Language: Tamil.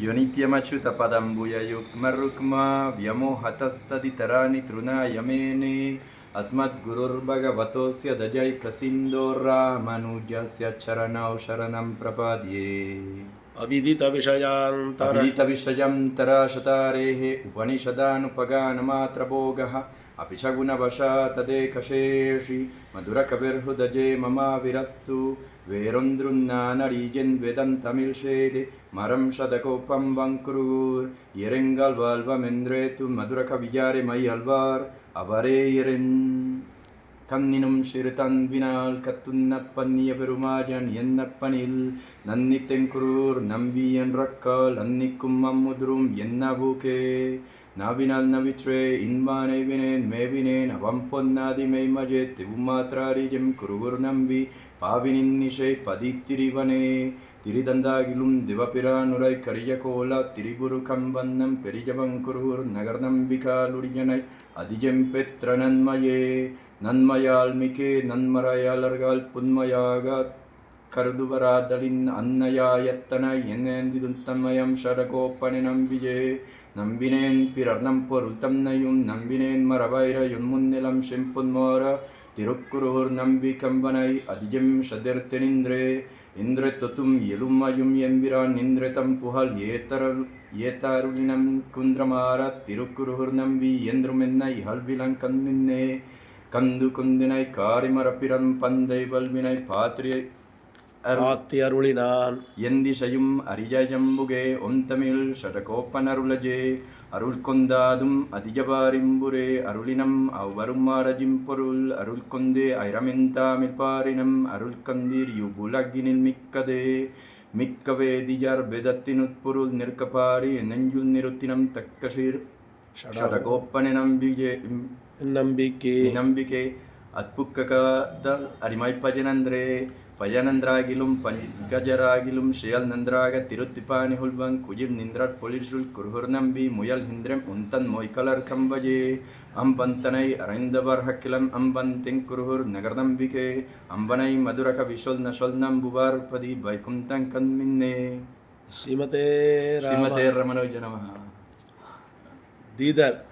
यो नित्यमच्युतपदम्बुजयुग्मरुक्मा व्यमोहतस्तदितराणि तृणायमेने अस्मद्गुरुर्भगवतोऽस्य दजैकसिन्धोर्रामानुजस्य चरणौ शरणं प्रपद्ये अविदितविषयन्तराशतारेः उपनिषदानुपगानमात्रभोगः अपि च गुणवशात् तदेकशेषि मधुरकविर्हृदये ममाविरस्तु வேறொன்றுண்ணானடிஜென் வேதம் தமிழ் சேதே மரம் சதகோப்பம் வங்குரூர் இரங்கல் வாழ்வமென்றே து மதுர கவியாரை மை அல்வார் அவரே இறைன் கண்ணினும் சிறு தன்பினால் கத்துன்னப்பன்னிய பெருமாஜன் என்னப்பனில் நன்னி தென்குரூர் நம்பி என்றக்கால் அன்னிக்கும் அம்முதுரும் என்னபூகே நாவினால் நவிற்றே இன்பானை வினேன் மேவினேன் அவம் பொன்னாதி மெய்மஜே திவுமாத்ராரிஜம் குருகுர் நம்பி பாவினின் நிஷை பதித்திரிவனே திரிதந்தாகிலும் திவபிரானுரை கரிய கோலா திரிபுரு கம்பன்னம் பெரிஜவங்குருர் நகர் நம்பிகாலுடியனை அதிஜம் பெற்ற நன்மையே நன்மையால் மிகே நன்மறையாளர்கள் புன்மையாக கருதுவராதலின் அன்னையாயத்தனை என்னேந்திது தன்மயம் ஷடகோப்பனை நம்பியே நம்பினேன் பிறர் நம்பொருள் தன்னையும் நம்பினேன் மரவைரையுன் முன்னிலம் செம்பொன்மோர திருக்குருகூர் நம்பி கம்பனை அதிஜம் ஷதிர்த்தெனின்றே இந்திர தொத்தும் எலுமையும் எம்பிரான் நின்ற தம் புகழ் ஏத்தருளினம் குந்திரமார திருக்குருகூர் நம்பி என்றும் என்னை ஹல்விலங்கண்ணின்னே கந்து குந்தினை காரிமரப்பிரம் பந்தை வல்வினை பாத்திரியை அருளினான் எந்திசையும் அரிஜம்புகே ஒம் தமிழ் ஷடகோப்பனருளஜே அருள் கொந்தாதும் அதிஜபாரிம்புரே அருளினம் அவ்வருமாரஜிம் பொருள் அருள் கொந்தே ஐரமின்தாமில் பாரினம் அருள் கந்தீர் யுபுலகினில் மிக்கதே மிக்கவே திஜர் வேதத்தினுட்பொருள் நிற்கபாரி நெஞ்சுள் நிறுத்தினம் தக்கசீர் ஷடகோப்பனை நம்பிக்கை அத்புக்கத அரிமை பஜனந்திரே பஜனந்திராகிலும் பங்கஜராகிலும் ஷியல் நன்றாக திருத்திப்பானி ஹுல்வங் குஜிர் நிந்திரட் பொலிசுல் குருகுர் நம்பி முயல் ஹிந்திரம் உந்தன் மொய்கலர் கம்பஜே அம்பந்தனை அரைந்தவர் ஹக்கிலம் அம்பன் தெங்குருகுர் நகர் நம்பிக்கை அம்பனை மதுரக விஷொல் நசொல் நம்புவார் பதி வைகுந்தங் கண்மின்னே ஸ்ரீமதே ரமணோஜ நமஹ. தீதர்